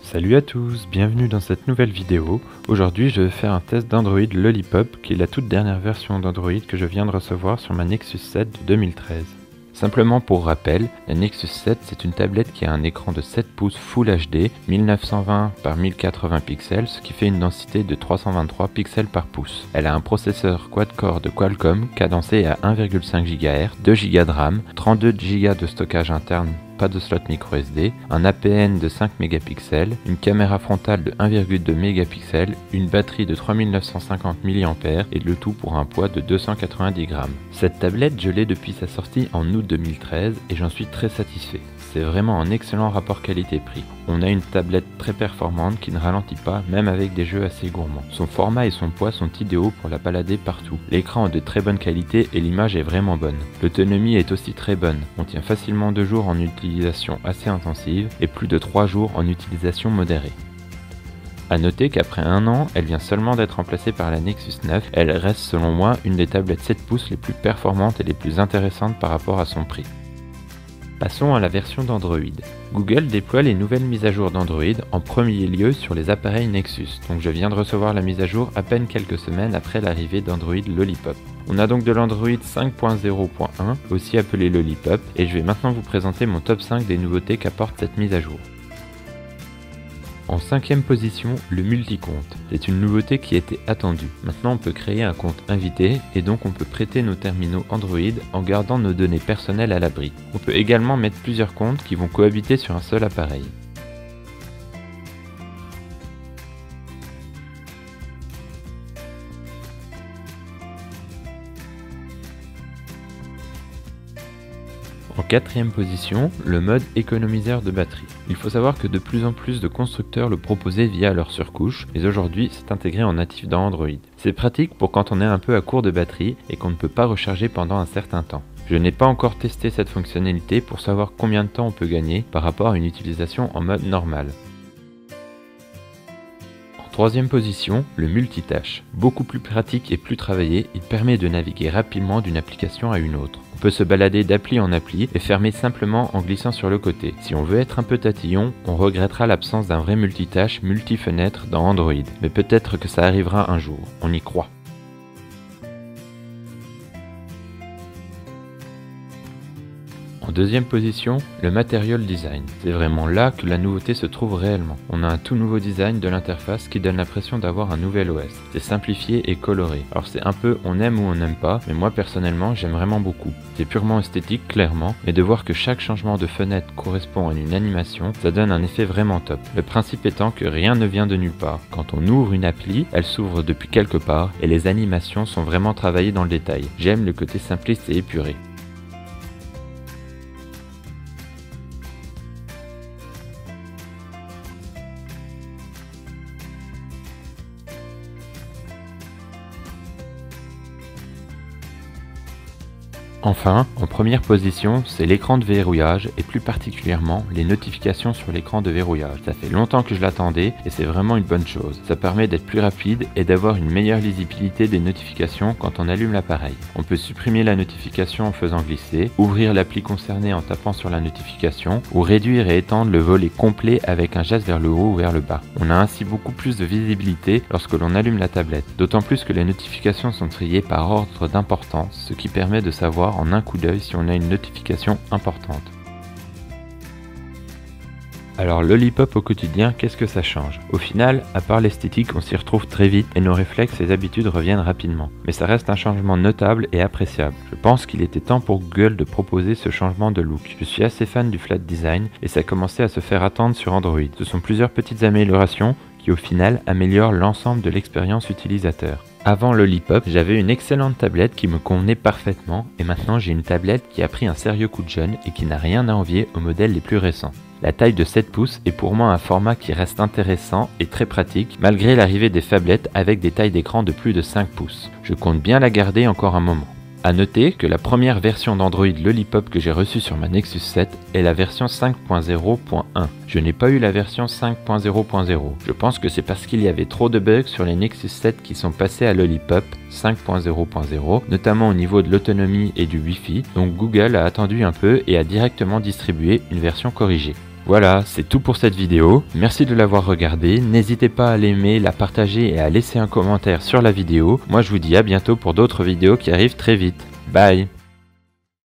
Salut à tous, bienvenue dans cette nouvelle vidéo. Aujourd'hui je vais faire un test d'Android Lollipop qui est la toute dernière version d'Android que je viens de recevoir sur ma Nexus 7 de 2013. Simplement pour rappel, la Nexus 7 c'est une tablette qui a un écran de 7 pouces Full HD 1920 par 1080 pixels, ce qui fait une densité de 323 pixels par pouce. Elle a un processeur quad-core de Qualcomm cadencé à 1,5 GHz, 2 Go de RAM, 32 Go de stockage interne, pas de slot micro SD, un APN de 5 mégapixels, une caméra frontale de 1,2 mégapixels, une batterie de 3950 mAh et le tout pour un poids de 290 grammes. Cette tablette je l'ai depuis sa sortie en août 2013 et j'en suis très satisfait. C'est vraiment un excellent rapport qualité-prix. On a une tablette très performante qui ne ralentit pas même avec des jeux assez gourmands. Son format et son poids sont idéaux pour la balader partout. L'écran est de très bonne qualité et l'image est vraiment bonne. L'autonomie est aussi très bonne. On tient facilement 2 jours en utilisation assez intensive et plus de 3 jours en utilisation modérée. A noter qu'après un an, elle vient seulement d'être remplacée par la Nexus 9. Elle reste selon moi une des tablettes 7 pouces les plus performantes et les plus intéressantes par rapport à son prix. Passons à la version d'Android. Google déploie les nouvelles mises à jour d'Android en premier lieu sur les appareils Nexus, donc je viens de recevoir la mise à jour à peine quelques semaines après l'arrivée d'Android Lollipop. On a donc de l'Android 5.0.1, aussi appelé Lollipop, et je vais maintenant vous présenter mon top 5 des nouveautés qu'apporte cette mise à jour. En 5e position, le multi-compte. C'est une nouveauté qui était attendue. Maintenant on peut créer un compte invité et donc on peut prêter nos terminaux Android en gardant nos données personnelles à l'abri. On peut également mettre plusieurs comptes qui vont cohabiter sur un seul appareil. En 4e position, le mode économiseur de batterie. Il faut savoir que de plus en plus de constructeurs le proposaient via leur surcouche, mais aujourd'hui c'est intégré en natif dans Android. C'est pratique pour quand on est un peu à court de batterie et qu'on ne peut pas recharger pendant un certain temps. Je n'ai pas encore testé cette fonctionnalité pour savoir combien de temps on peut gagner par rapport à une utilisation en mode normal. En 3e position, le multitâche. Beaucoup plus pratique et plus travaillé, il permet de naviguer rapidement d'une application à une autre. On peut se balader d'appli en appli et fermer simplement en glissant sur le côté. Si on veut être un peu tatillon, on regrettera l'absence d'un vrai multitâche multi-fenêtre dans Android. Mais peut-être que ça arrivera un jour, on y croit. En 2e position, le Material Design. C'est vraiment là que la nouveauté se trouve réellement. On a un tout nouveau design de l'interface qui donne l'impression d'avoir un nouvel OS. C'est simplifié et coloré. Alors c'est un peu on aime ou on n'aime pas, mais moi personnellement j'aime vraiment beaucoup. C'est purement esthétique clairement, mais de voir que chaque changement de fenêtre correspond à une animation, ça donne un effet vraiment top. Le principe étant que rien ne vient de nulle part. Quand on ouvre une appli, elle s'ouvre depuis quelque part et les animations sont vraiment travaillées dans le détail. J'aime le côté simpliste et épuré. Enfin, en première position, c'est l'écran de verrouillage et plus particulièrement les notifications sur l'écran de verrouillage. Ça fait longtemps que je l'attendais et c'est vraiment une bonne chose. Ça permet d'être plus rapide et d'avoir une meilleure lisibilité des notifications quand on allume l'appareil. On peut supprimer la notification en faisant glisser, ouvrir l'appli concernée en tapant sur la notification ou réduire et étendre le volet complet avec un geste vers le haut ou vers le bas. On a ainsi beaucoup plus de visibilité lorsque l'on allume la tablette, d'autant plus que les notifications sont triées par ordre d'importance, ce qui permet de savoir en un coup d'œil si on a une notification importante. Alors Lollipop au quotidien, qu'est-ce que ça change? Au final, à part l'esthétique, on s'y retrouve très vite et nos réflexes et habitudes reviennent rapidement. Mais ça reste un changement notable et appréciable. Je pense qu'il était temps pour Google de proposer ce changement de look. Je suis assez fan du flat design et ça a commencé à se faire attendre sur Android. Ce sont plusieurs petites améliorations qui au final améliorent l'ensemble de l'expérience utilisateur. Avant Lollipop, j'avais une excellente tablette qui me convenait parfaitement et maintenant j'ai une tablette qui a pris un sérieux coup de jeune et qui n'a rien à envier aux modèles les plus récents. La taille de 7 pouces est pour moi un format qui reste intéressant et très pratique malgré l'arrivée des phablettes avec des tailles d'écran de plus de 5 pouces. Je compte bien la garder encore un moment. A noter que la première version d'Android Lollipop que j'ai reçue sur ma Nexus 7 est la version 5.0.1. Je n'ai pas eu la version 5.0.0. Je pense que c'est parce qu'il y avait trop de bugs sur les Nexus 7 qui sont passés à Lollipop 5.0.0, notamment au niveau de l'autonomie et du Wi-Fi, donc Google a attendu un peu et a directement distribué une version corrigée. Voilà, c'est tout pour cette vidéo. Merci de l'avoir regardée. N'hésitez pas à l'aimer, la partager et à laisser un commentaire sur la vidéo. Moi je vous dis à bientôt pour d'autres vidéos qui arrivent très vite. Bye!